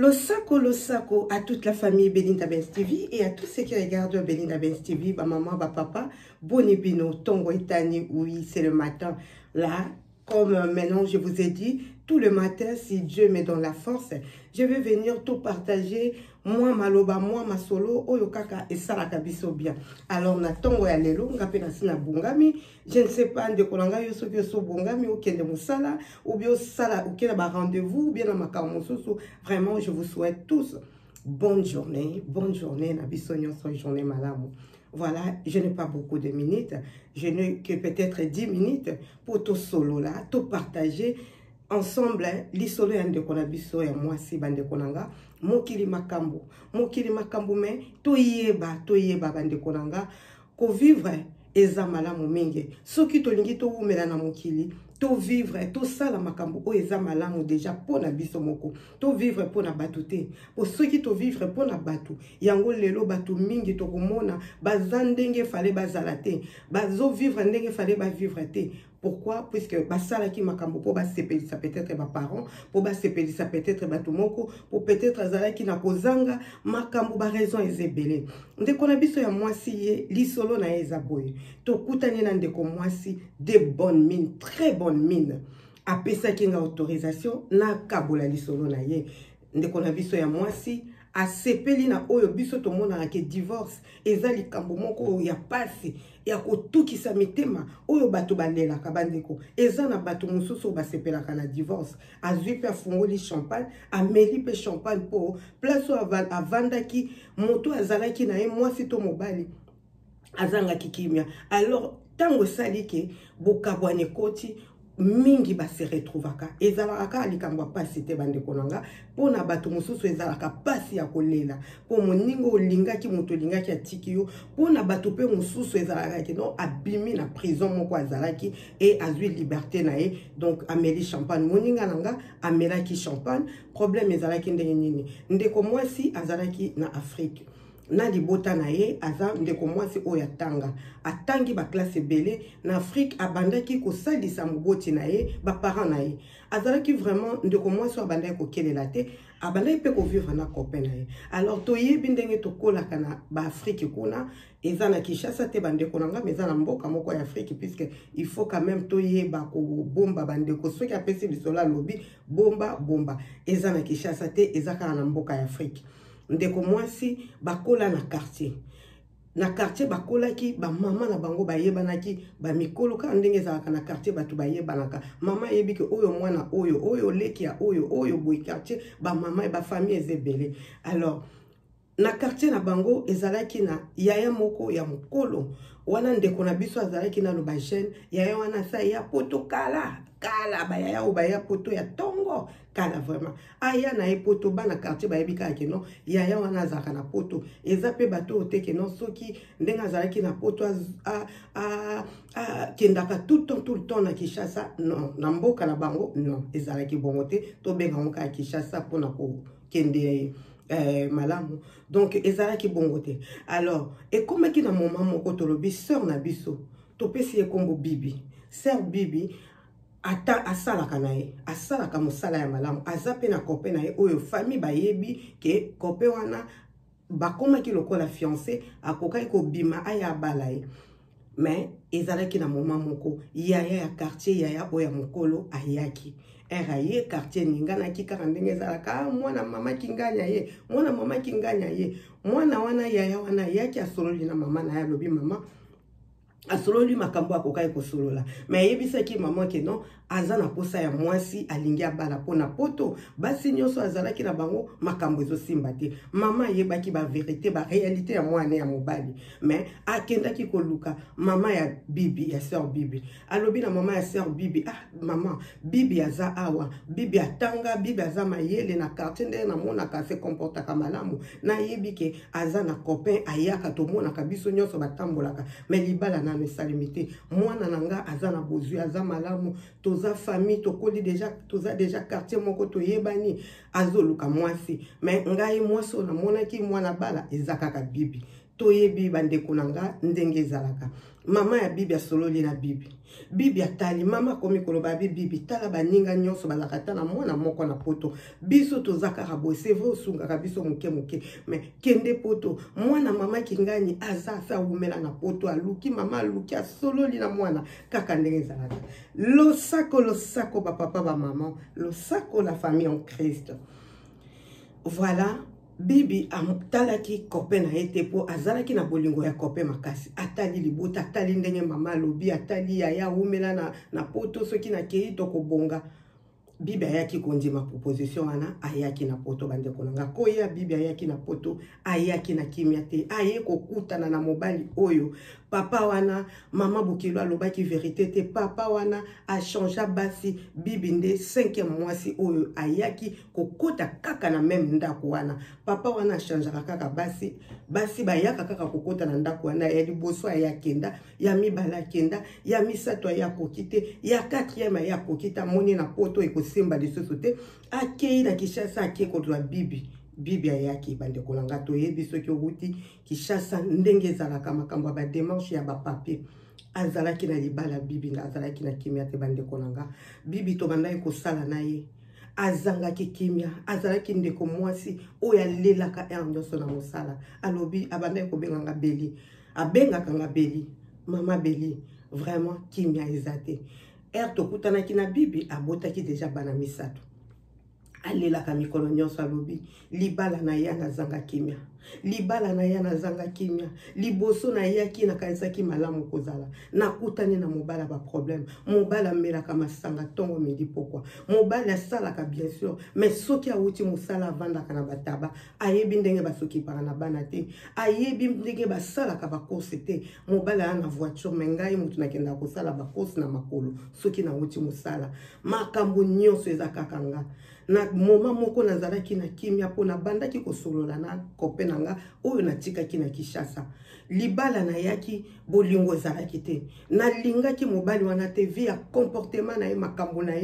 Lo sako à toute la famille Belinda Benz TV et à tous ceux qui regardent Belinda Benz TV, ba maman, ba papa, bonibino, tongo itani, oui, c'est le matin. Là, comme maintenant je vous ai dit, tout le matin, si Dieu me donne la force, je vais venir tout partager, moi maloba, moi ma solo, oyokaka et salaka biso bien. Alors na tongo ya lelo, ngapena sina bungami, je ne sais pas de kolanga yo soki so bungami ou kende musala ou bien sala ou kende ba rendez-vous ou bien na makamosusu. Vraiment, je vous souhaite tous bonne journée, na biso nyonso journée malamu. Voilà, je n'ai pas beaucoup de minutes, je n'ai que peut-être 10 minutes pour tout solo là, tout partager ensemble. L'isolo ya ndeko na biso ya mwasi bandeko nanga, mokili makambo me to yeba bandeko nanga, ko vivre eza malamu mingi. Soki to lingi to umela na mokili, to vivre, to sala makambo o eza malamu déjà pona biso moko. To vivre pona batu te. Po soki to vivre pona batu, yango lelo batu mingi to komona bazandenge fale bazala te. Bazo vivre ndenge fale ba vivre te. Pourquoi? Puisque basala ki makambo po ba sepelisa peut-être ba parents, po ba sepelisa peut-être batu moko, po peut-être azala ki na kozanga makambo ba raison ezebele. Ndeko na biso ya mwasi ye lisolo na eza boye. To kutani na ndeko mwasi de bonnes mines, très bonnes mines. Apesa ki nga autorisation na kabola lisolo na ye. Ndeko na biso ya mwasi a sepeli na oyo biso to mona na ke divorce eza likambo moko ya pasi ya kotukisa mitema oyo bato balela kabandeko eza na bato mususu basepelaka na divorce azwi pe afungoli champagne ameli pe champagne po place avandaki moto azalaki na ye mwasi to mobali azanga kikimia. Alors tango salike bokabwane koti mingi ba se retrouvaka ezalaka likambo pasi te bandeko nanga pona bato mususu ezalaka pasi ya kolela po moningo olingaki moto olingaki atiki yo pona bato pe mususu ezalaka ke non abimi na prison moko azalaki et azwi liberté na ye. Donc ameli champagne moninga nanga amelaki champagne, problème ezalaki ndenge nini ndeko mwasi azalaki na Afrique na libota na ye aza ndeko mwasi oyo atanga atangi ba classe belé na Afrique abandaki ko salisa moboti na ye ba parents na ye azalaki vraiment ndeko mwasi abandaki ko kelela te abandaki pe ko vivre na copain na ye. Alors to yebi ndenge to kolaka na ba Afrique kuna eza na Kinshasa te bandeko nanga meza na mboka moko ya Afrique puisque il faut quand même to yeba ko bomba bandeko soki apesi bisola lobi bomba eza na Kinshasa te eza kana na mboka ya Afrique. Ndeko mwasi bakola na quartier bakola ki ba mama na bango bayebanaki ba mikolo ka ndenge za na quartier batu bayebanaka mama yebi ke oyo mwana oyo leki ya oyo boy quartier ba mama e ba famille ezebele. Alors na quartier na bango ezalaki na yaya moko ya mokolo wana ndeko na biso azalaki na lo ba jeune yaya wana sa ya poto kala ba yaya o ba ya poto ya tongo kala vraiment aya na epoto bana quartier ba yebika ke non yaya wana azaka na poto eza pe bato oteke non soki ndenga azalaki na poto kendaka tout le temps na Kinshasa non na mboka na bango non ezalaki bongo te to benga moka Kinshasa pona ko kende malamu. Donc ezalaki bongo te. Alors et comme ki na moment moko tolobi sœur na biso to pesi e kombo bibi sœur bibi ata asalaka na ye asalaka mosala ya malamu azape na copain na ye oyo famille bayebi ke copain wana bakomaki lokola fiancé akokaki kobima aya bala ye. Mais ezalaki na moment moko yaya ya quartier yaya oya mokolo ayaki eraye quartier ningana ki kaka ndenge ezalaka mwana mama kinganya ye mwana wana yaya wana yaki asololi na mama na ya lobi mama asololi makambo akokai kosolola mais yebisaki mama ke non azana posa ya mwasi alingi abala pona poto basi nyonso azalaki na bango makambo ezosimba te mama yebaki ba vérité ba réalité ya mwana ya mobali mais akendaki koluka mama ya bibi ya sœur bibi alobi na mama ya sœur bibi mama bibi aza awa bibi atanga bibi aza mayele na quartier ndenge na mona ka se comportaka malamu na yebike azana copain ayaka to mona ka biso nyonso batambolaka mais libala na salimité mwana nanga azana bozui aza malamu toza famille tokoli toza déjà quartier moko toyebani azoluka mwasi mais ngai mwasi na monaki mwana bala ezakaka bibi toyebi bandeko nanga ndenge ezalaka. Mama ya bibi asololi na bibi. Bibi atali mama komi koloba bibi tala baninga nyonso balakata na mwana moko na poto. Biso tozaka rabo c'est vrai osunga biso muke mais kende poto mwana mama kingani azasa umela na poto aluki mama aluki asololi na mwana kaka ndenge zalaka. Lo sako ba papa ba maman, lo sako la famille en Christ. Voilà. Bibi talaki copain na ete po azalaki na bolingo ya copain makasi atali libota atali ndenge mama lobi atali ya umela na poto soki na kei to kobonga bibi ayaki kondima proposition wana ayaki na poto bandeko nanga koya bibi ayaki na poto ayaki na kimia te aye kokutana na mobali oyo papa wana mama Bukilo alobaki vérité te papa wana a changé basi bibi nde 5e mois oyo ayaki kokota kaka na même ndako wana papa wana a changé kaka basi bayaka kaka kokota na ndako wana ya liboso ayakenda ya mibala kenda ya misato ayakokite ya 4e ayakokita moni na poto ekosimba lisusu te akei na Kishasa akei kodwa bibi ayaki bandeko nanga toyebi soki okuti Kishasa ndenge zalaka makambo ba démarche ya ba papier azalaki na libala bibi na azalaki na kimia te bandeko nanga bibi to bandai kosala na ye azangaki kimia azalaki ndeko mwasi oyo alelaka nyonso na mosala alobi abandai kobenganga beli abengaka nga beli mama beli vraiment kimia ezate tokutanaki na bibi abotaki deja bana misato alelaka mikolo nyonso alobi libala na ya nazanga kimia libala na ya nazanga kimia liboso na yaki na kanisaki malamu kozala nakutani na mobala ba problème mobala melaka masanga tongo medi pourquoi mobala salaka bien sûr mais soki awuti musala vandaka na bataba ayebi ndenge basoki para na bana te ayebi ndenge basalaka ba course te mobala na voiture mengai mutu nakenda kosala ba course na makolo soki na wuti musala makambo nyonso ezakakanga na moma moko nazalaki na kimia po na bandaki kosolola na copain nanga oyo natikaki na Kishasa libala na yaki bolingo ezalaki te nalingaki mobali wana te via comportement na ye makambo na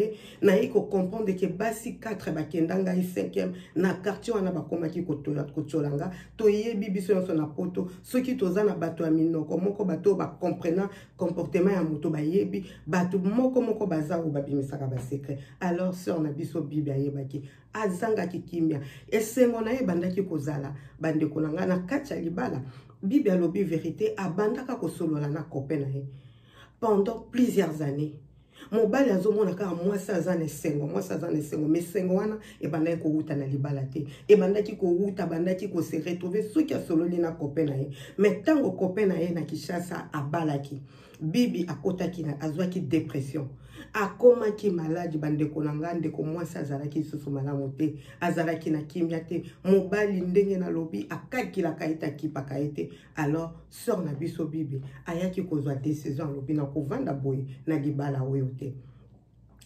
ye ko comprendre que basi 4 bakendanga 5e na quartier wana bakomaki kotolanga toyebi biso nyonso na poto soki toza na bato ya minoko moko bato ba comprendre comportement ya moto bayebi bato moko baza o babimisaka ba secret alors sœur na biso bibi ayebaki azangaki kimia esengo na ye bandaki kozala bandeko nanga na kati ya libala bibi alobi vérité abandaka kosolola na copain na ye pendant plusieurs années mobali azomona kaka mwasi aza na esengo mais esengo wana ebandaki kowuta na libala te ebandaki kowuta bandaki kose retrouver soki asololi na copain na ye mais tango copain na ye na Kishasa abalaki bibi akotaki na azwaki dépression akomaki maladi bandeko nanga ndeko mwasi azalaki susu malamu te azalaki na kimia te mobali ndenge na lobi akakilaka ete akipaka ete alors sœur na biso bibi ayaki kozwa décision lobi na kovanda boye na libala oyo te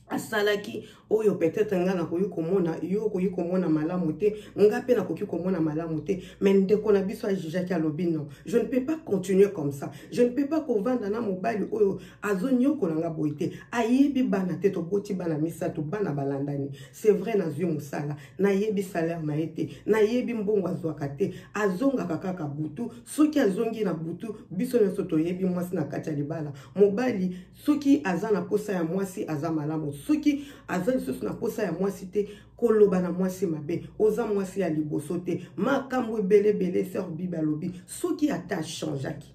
asalaki oyo peut-être nga na koyi komona yo koyi komona malamu te nga pe na koki komona malamu te mais ndeko na biso ajijaki alobi non je ne peux pas continuer comme ça je ne peux pas kovanda na mobali oyo azonyoko nanga boye te ayebi bana te to boti bana misato bana balandani c'est vrai na zwi musala na yebi salaire na ete na yebi mbongo azwaka te azongaka kaka butu soki azongi na butu biso nyonso toyebi mwasi na kati ya libala mobali soki aza na posa ya mwasi aza malamu soki aza lisusu na posa ya mwasi te koloba na mwasi mabe oza mwasi ya liboso te makambo ebele sœur bibi alobi soki ata changeaki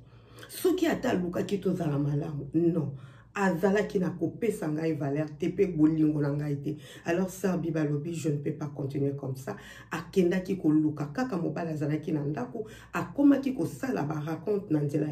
soki ata lukaki tozala malamu non azalaki na kopesa ngai valeur te pe bolingo na ngai te alors sœur bibi alobi je ne peux pas continuer comme ça akendaki koluka kaka mobali azalaki na ndako akomaki kosala ba raconte na nzela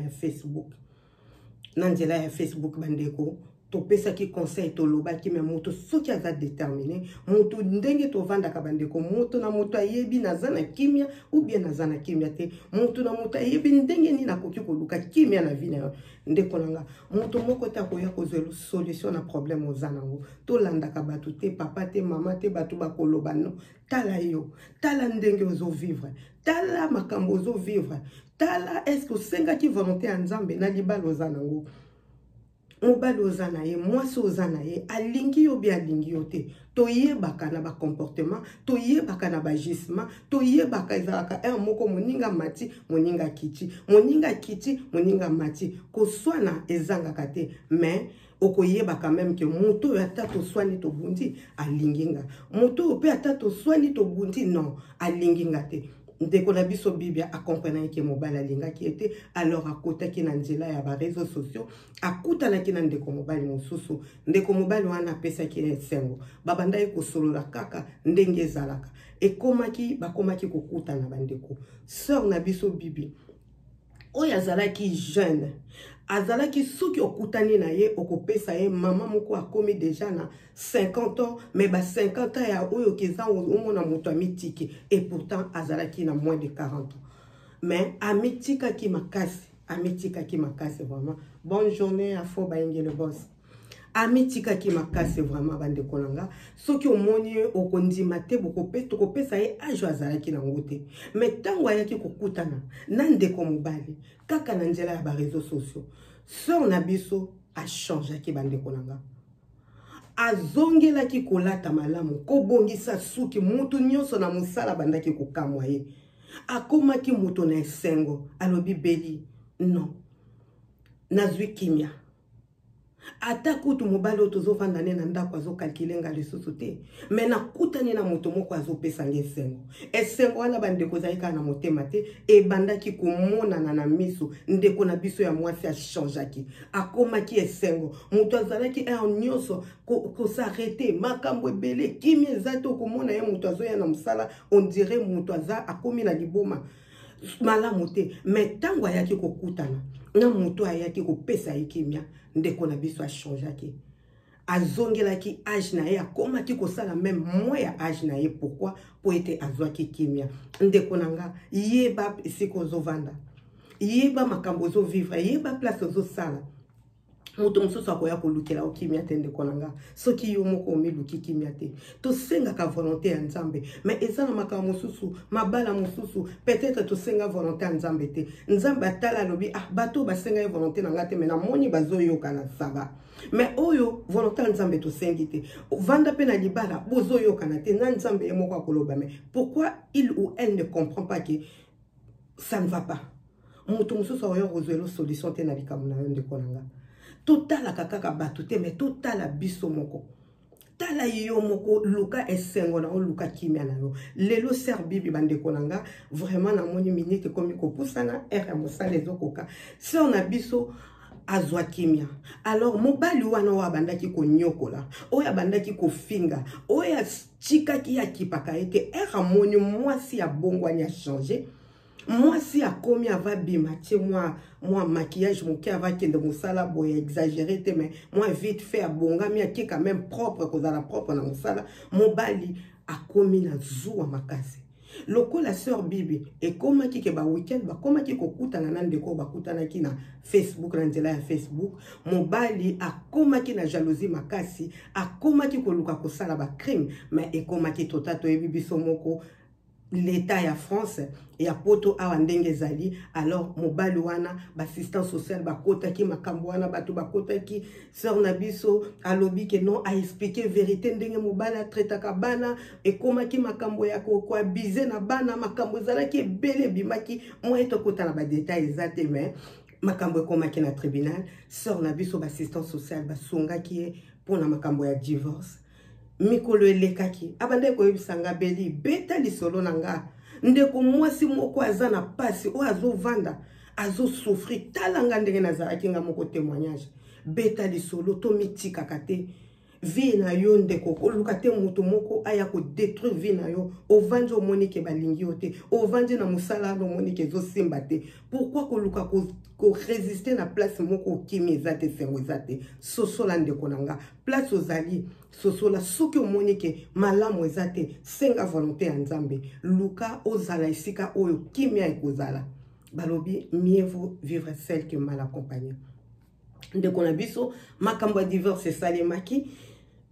ya Facebook bandeko topesaki conseil tolobaki me moto soki aza déterminé moto ndenge tovandaka bandeko moto na moto ayebi naza na kimia ou bien naza na kimia te moto na moto ayebi ndenge nini nakoki koluka kimia na vie na ndeko nanga moto moko te akoya kozwa solution na problème oza nango tolandaka bato te papa te mama te bato bakoloba no tala yo tala ndenge ozovivre tala makambo ozovivre tala est-ce que osengaki volonté ya Nzambe na libala oza nango mobali oza na ye mwasi oza na ye alingi yo bi alingi yo te toyebaka na ba comportement toyebaka na ba gisement toyebaka ezalaka moko moninga mati moninga kiti moninga mati koswana ezangaka te mais okoyebaka même que moto oyo ata toswani tobundi alinginga moto oyo mpe ata toswani tobundi non alinginga te ndeko na biso bibia accompagner ke mobali alingaki ete alors akotaki na nzela ya ba réseaux sociaux akutanaki na ndeko mobali mosusu ndeko mobali wana apesaki esengo babandaki kosolola kaka ndenge ezalaka bakomaki kokutana bandeko sœur na biso bibi oyo azalaki jeune azalaki soki okutani na ye okopesa ye mama moko akomi déjà na 50 ans mais ba 50 ans ya oyo keza omona moto amitiki et pourtant azalaki na moins de 40 ans mais amitikaki makasi vraiment bonne journée à Fo Bayenge le boss amitikaki makasi vraiment bandeko nanga soki omoni okondima te tokopesa ye age azalaki nango te mais ntango ayaki kokutana na ndeko mobali kaka na nzela ya ba réseaux sociaux sœur na biso achangeaki bandeko nanga azongelaki kolata malamu kobongisa suki mutu nyonso na mosala bandaki kokamwa ye akomaki moto na esengo alobi beli non nazwi kimia ata kutu mobali oyo tozovanda ne na ndako azokalkile nga lisusu te me nakutani na moto moko azopesa nga esengo wana bandeko ezali kaka na motema te ebandaki komonana na miso ndeko na biso ya mwasi achangeaki akomaki esengo moto azalaki nyonso kosarete makambo ebele kimi eza te okomona ye moto azoya na mosala on dirait moto akomi na liboma malamu te me ntango ayaki kokutana na moto ayaki kopesa ye kimia ndeko na biso achangeaki azongelaki age na ye akomaki kosala même moins ya age na ye pourquoi po ete azwaki kimia ndeko nanga yeba esika ozovanda yeba makambo ozovivre yeba place ozosala moto mosusu akoya kolukela okimia te ndeko nanga soki yo moko omiluki kimia te tosengaka volonté ya nzambe mais eza na makambo mosusu mabala mosusu peut-être tosenga volonté ya nzambe te nzambe atala alobi bato basenga ye volonté na nga te mais namoni bazoyokana sava mais oyo volonté ya nzambe tosengi te vanda pe na libala bozoyokana te na nzambe ye moko akoloba mais pourquoi il ou elle ne comprend pas que ça ne va pas moto mosusu akoya kozwela solution te na likambo na yo ndeko nanga totala kaka bato te mais totala biso moko tala yo moko luka esengo na luka kimia na yo lelo ser bibi bandeko nanga vraiment na moni minute komi kopusana ere mosala ezokoka sœur na biso azwa kimia alors mobali wana wa bandaki konyokola oya bandaki kofinga oya chikaki ya kipaka ete ere moni mwasi ya bongwani a changer mwasi akomi ava bimati moi maquillage moke ava kende mosala boye exagéré te mais moi vite fait abongami aki quand même propre kozala propre na mosala mobali akomi na zuwa makasi lokola sœur bibi ekomaki ke ba weekend bakomaki kokutana na ndeko bakutanaki na Facebook na nzela ya Facebook mobali akomaki na jalousie makasi akomaki koluka kosala ba crime mais ekomaki totato ebi biso moko l'état ya France ya poto awa ndenge zali alors mobali wana assistant social bakotaki makambo wana bato bakotaki sœur na biso alobi ke non a expliquer vérité ndenge mobali atretaka bana ekomaki makambo ya ko abuser na bana makambo zalaki ebele bimaki moi tokota na ba détails ezate mais makambo ekomaki na tribunal sœur na biso assistant social basungaki pona makambo ya divorce mikolo elekaki abande koyebisanga beli beta lisolo nanga ndeko mwasi moko aza na pasi o azovanda azosouffrir talanga ndenge nazalaki nga moko témoignage beta lisolo to mitika kate vie na yo ndeko koluka te moto moko aya ko détruire vie na yo ovandi omoni ke balingi yo te ovandi na musala no moni ke zosimba te pourquoi koluka ko résister na place moko kimi ezate sengo ezate sosola ndeko nanga place ozali sosola soki omoni ke malamu ezate senga volonté ya nzambe luka ozala esika oyo kimi ekozala balobi mieux vaut vivre seul que mal accompagné ndeko na biso makambo ya divorce salemaki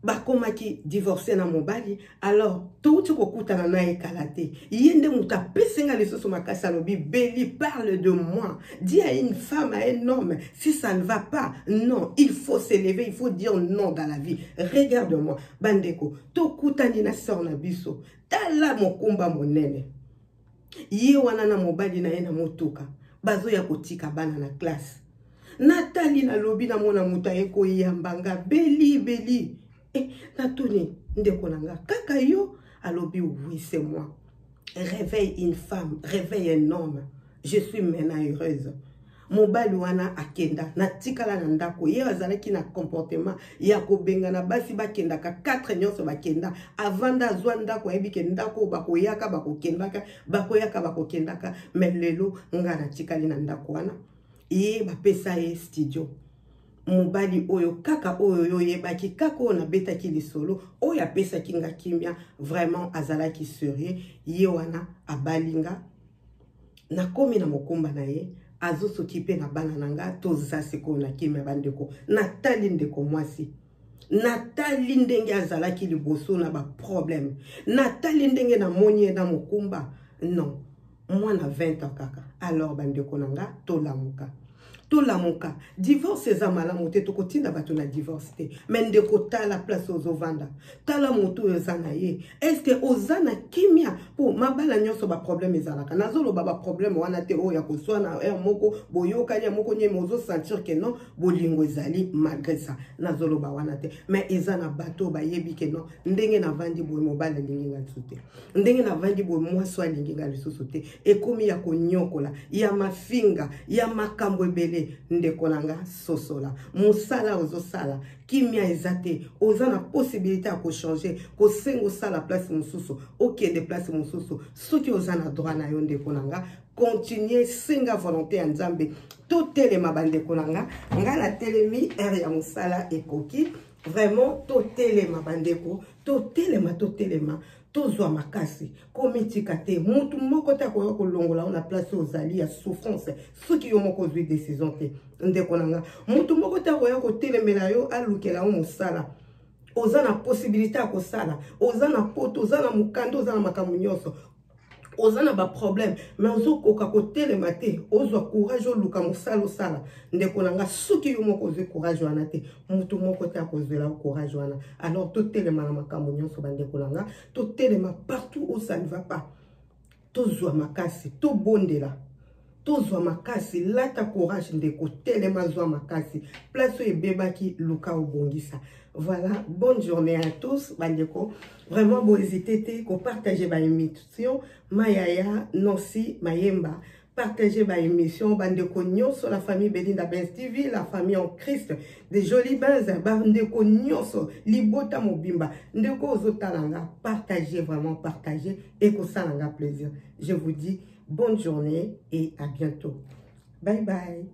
bakomaki divorcé na mobali, alors tout ce kokutana na ekalate yende muta pesenga lesoso makasi alobi Béli parle de moi, dis à une femme, à un homme, si ça ne va pas, non, il faut s'élever, il faut dire non dans la vie. Regarde-moi bandeko, to kutani na sœur na biso tala mokumba monene ye wana na mobali na ye na motuka bazo ya kotika bana na classe Nathalie na lobi na mona muta eko yambanga Béli natuni ndeko nanga kaka yo alobi oui c'est moi. Réveille une femme, réveille un homme. Je suis maintenant heureuse. Mobali wana akenda na tikala na ndako ye azalaki na comportement ya kobenga na basi bakenda ka 4 nyonso bakenda avanda zwa ndako yebi ke ndako bakoyaka bakokendaka mais lelo nga na tikali na ndako wana ye bapesa ye studio. Mobali oyo kaka oyo yebaki kaka ona betaki lisolo oyo apesaki nga kimia vraiment azalaki sérieux ye wana abalinga na komi na mokumba na ye azo s'occuper na bana nanga toza seko na kimia bandeko Nathalie ndeko mwasi Nathalie ndenge azalaki liboso na ba problème Nathalie ndenge na moni na mokumba non moi na 20 ans kaka alors bandeko nanga tolamuka tolamuka divorce eza malamu te tokotinda bato na divorce te mais ndeko tala place ozovanda tala moto eza na ye est-ce que oza na kimia po mabala nyonso ba problème ezalaka nazoloba ba problème wana te oyo ya koswa na moko boyokani moko nyeme ozo sentir que non bolingo ezali malgré ça nazoloba wana te mais eza na bato bayebi que non ndenge na vandi boye mobala lingi nga lisusu ndenge na vandi boye mwasi alingi nga lisusu te ekomi ya konyokola ya mafinga ya makambo ebele ndeko nanga sosola musala ozosala kimia ezate oza na possibilité ya changer ko sengo sala place mususu okende place mususu soki oza na droit na yo ndeko nanga continuer senga volonté ya Nzambe totelema bandeko nanga nga na telemi ere ya musala ekoki vraiment totelema bandeko totelema tozwa makasi komitika te mutu moko ta koyo kolongola na place ozali ya souffrance soki yo moko zwi décision te ndeko nanga mutu moko ta koyo kotelemela yo alukela musala oza na possibilité ya kosala oza na poto oza na mukando oza na makambo nyonso oza na ba problème mais ozokoka kotelema te ozwa courage oluka musala osala ndeko nanga soki yo moko ozwi courage wana te mutu moko te akozwela courage wana alors totelema na makambo nyonso bandeko nanga totelema partout où ça ne va pas tozwa makasi tobondela tozwa makasi lata courage ndeko telema zwa makasi place ebebaki luka obongisa. Voilà, bonne journée à tous bandeko, vraiment bon hésitez te ko partager ba émission Mayaya Nancy Mayemba, partager ma émission bandeko nyonso la famille Belinda Benz TV, la famille en Christ, des jolis Benz bandeko nyonso libota mobimba ndeko ozotalanga, partagez vraiment partagez et ko salanga plaisir. Je vous dis bonne journée et à bientôt. Bye bye.